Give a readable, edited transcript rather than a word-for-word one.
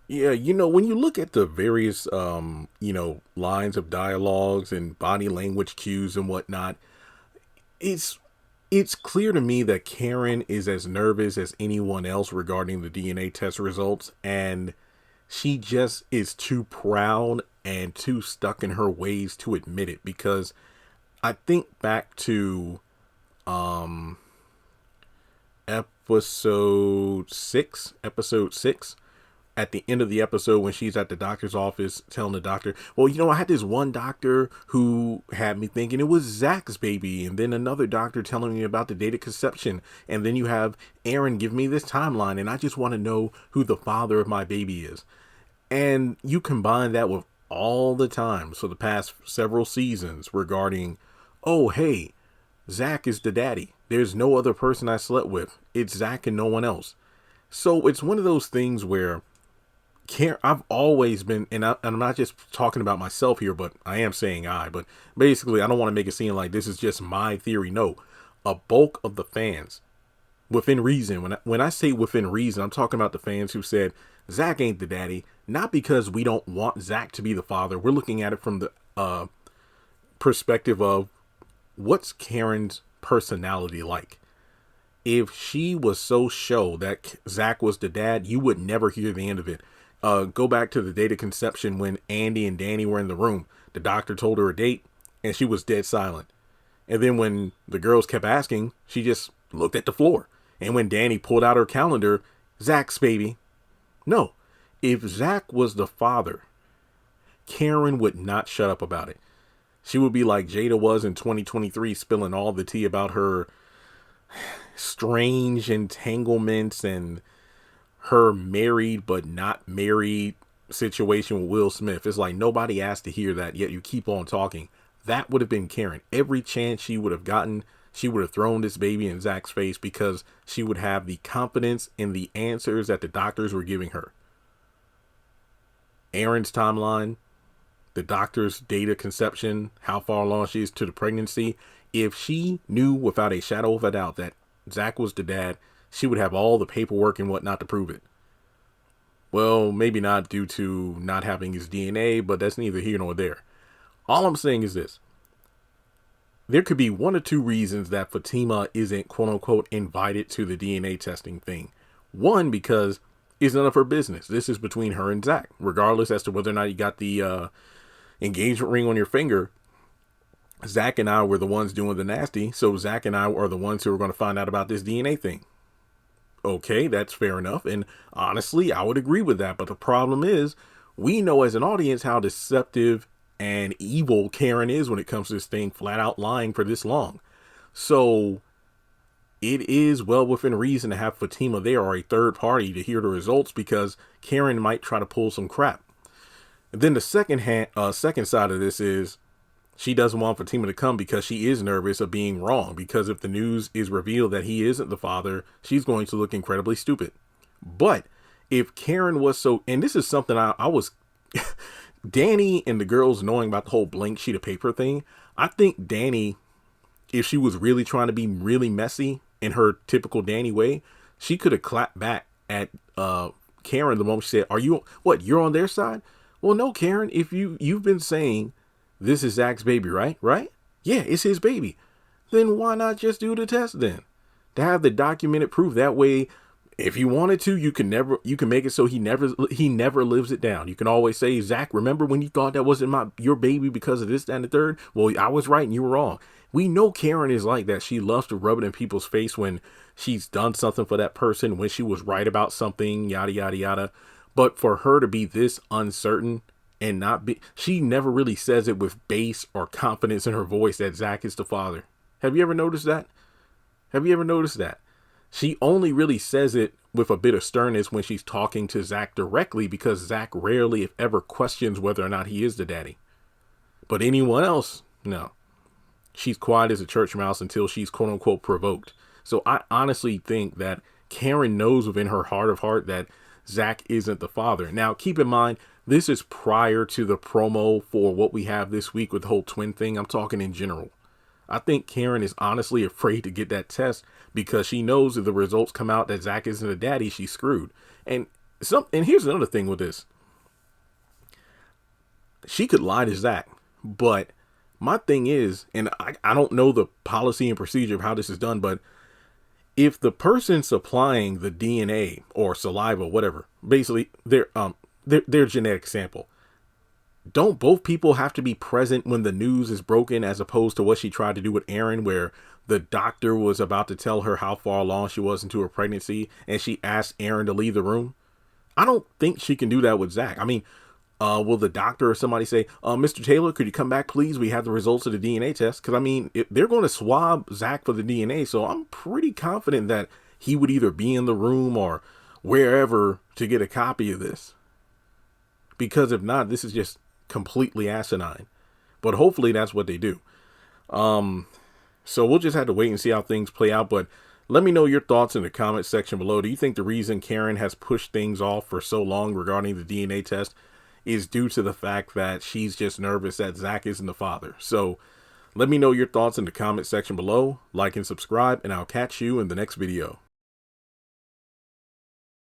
Yeah, when you look at the various, lines of dialogues and body language cues and whatnot, it's it's clear to me that Karen is as nervous as anyone else regarding the DNA test results, and she just is too proud and too stuck in her ways to admit it. Because I think back to episode six, at the end of the episode when she's at the doctor's office telling the doctor, well, I had this one doctor who had me thinking it was Zach's baby, and then another doctor telling me about the date of conception, and then you have Aaron give me this timeline, and I just want to know who the father of my baby is. And you combine that with all the times for the past several seasons regarding, oh, hey, Zach is the daddy. There's no other person I slept with. It's Zach and no one else. So it's one of those things where I've always been, and I'm not just talking about myself here, but I am saying but basically I don't want to make it seem like this is just my theory. No, a bulk of the fans, within reason, when I say within reason, I'm talking about the fans who said Zach ain't the daddy, not because we don't want Zach to be the father. We're looking at it from the perspective of what's Karen's personality like. If she was so sure that Zach was the dad, you would never hear the end of it. Go back to the date of conception when Andy and Danny were in the room. The doctor told her a date and she was dead silent. And then when the girls kept asking, she just looked at the floor. And when Danny pulled out her calendar, Zach's baby. No, if Zach was the father, Karen would not shut up about it. She would be like Jada was in 2023, spilling all the tea about her strange entanglements and her married but not married situation with Will Smith. It's like nobody asked to hear that, yet you keep on talking. That would have been Karen. Every chance she would have gotten, she would have thrown this baby in Zach's face because she would have the confidence in the answers that the doctors were giving her. Aaron's timeline, the doctor's date of conception, how far along she is to the pregnancy. If she knew without a shadow of a doubt that Zach was the dad, she would have all the paperwork and whatnot to prove it. Well, maybe not due to not having his DNA, but that's neither here nor there. All I'm saying is this. There could be one or two reasons that Fatima isn't quote unquote invited to the DNA testing thing. One, because it's none of her business. This is between her and Zach, regardless as to whether or not you got the engagement ring on your finger. Zach and I were the ones doing the nasty, so Zach and I are the ones who are going to find out about this DNA thing. Okay, that's fair enough, and honestly, I would agree with that, but the problem is, we know as an audience how deceptive and evil Karen is when it comes to this thing, flat out lying for this long. So, it is well within reason to have Fatima there or a third party to hear the results, because Karen might try to pull some crap. And then the second side of this is, she doesn't want Fatima to come because she is nervous of being wrong. Because if the news is revealed that he isn't the father, she's going to look incredibly stupid. But if Karen was so, and this is something I was, Danny and the girls knowing about the whole blank sheet of paper thing, I think Danny, if she was really trying to be really messy in her typical Danny way, she could have clapped back at Karen the moment she said, you're on their side? Well, no, Karen, if you've been saying this is Zach's baby, right? Right? Yeah, it's his baby. Then why not just do the test then? To have the documented proof. That way, if you wanted to, you can make it so he never lives it down. You can always say, Zach, remember when you thought that wasn't your baby because of this, that, and the third? Well, I was right and you were wrong. We know Karen is like that. She loves to rub it in people's face when she's done something for that person, when she was right about something, yada, yada, yada. But for her to be this uncertain and she never really says it with bass or confidence in her voice that Zach is the father. Have you ever noticed that? She only really says it with a bit of sternness when she's talking to Zach directly, because Zach rarely, if ever, questions whether or not he is the daddy. But anyone else, no. She's quiet as a church mouse until she's quote unquote provoked. So I honestly think that Karen knows within her heart of heart that Zach isn't the father. Now, keep in mind, this is prior to the promo for what we have this week with the whole twin thing. I'm talking in general. I think Karen is honestly afraid to get that test because she knows if the results come out that Zach isn't a daddy, she's screwed. And And here's another thing with this. She could lie to Zach, but my thing is, and I don't know the policy and procedure of how this is done, but if the person supplying the DNA or saliva, whatever, basically their genetic sample, don't both people have to be present when the news is broken, as opposed to what she tried to do with Aaron, where the doctor was about to tell her how far along she was into her pregnancy and she asked Aaron to leave the room? I don't think she can do that with Zach. I mean, will the doctor or somebody say, Mr. Taylor, could you come back, please? We have the results of the DNA test. Because, I mean, they're going to swab Zach for the DNA. So I'm pretty confident that he would either be in the room or wherever to get a copy of this. Because if not, this is just completely asinine. But hopefully that's what they do. So we'll just have to wait and see how things play out. But let me know your thoughts in the comment section below. Do you think the reason Karen has pushed things off for so long regarding the DNA test is due to the fact that she's just nervous that Zach isn't the father? So let me know your thoughts in the comment section below. Like and subscribe, and I'll catch you in the next video.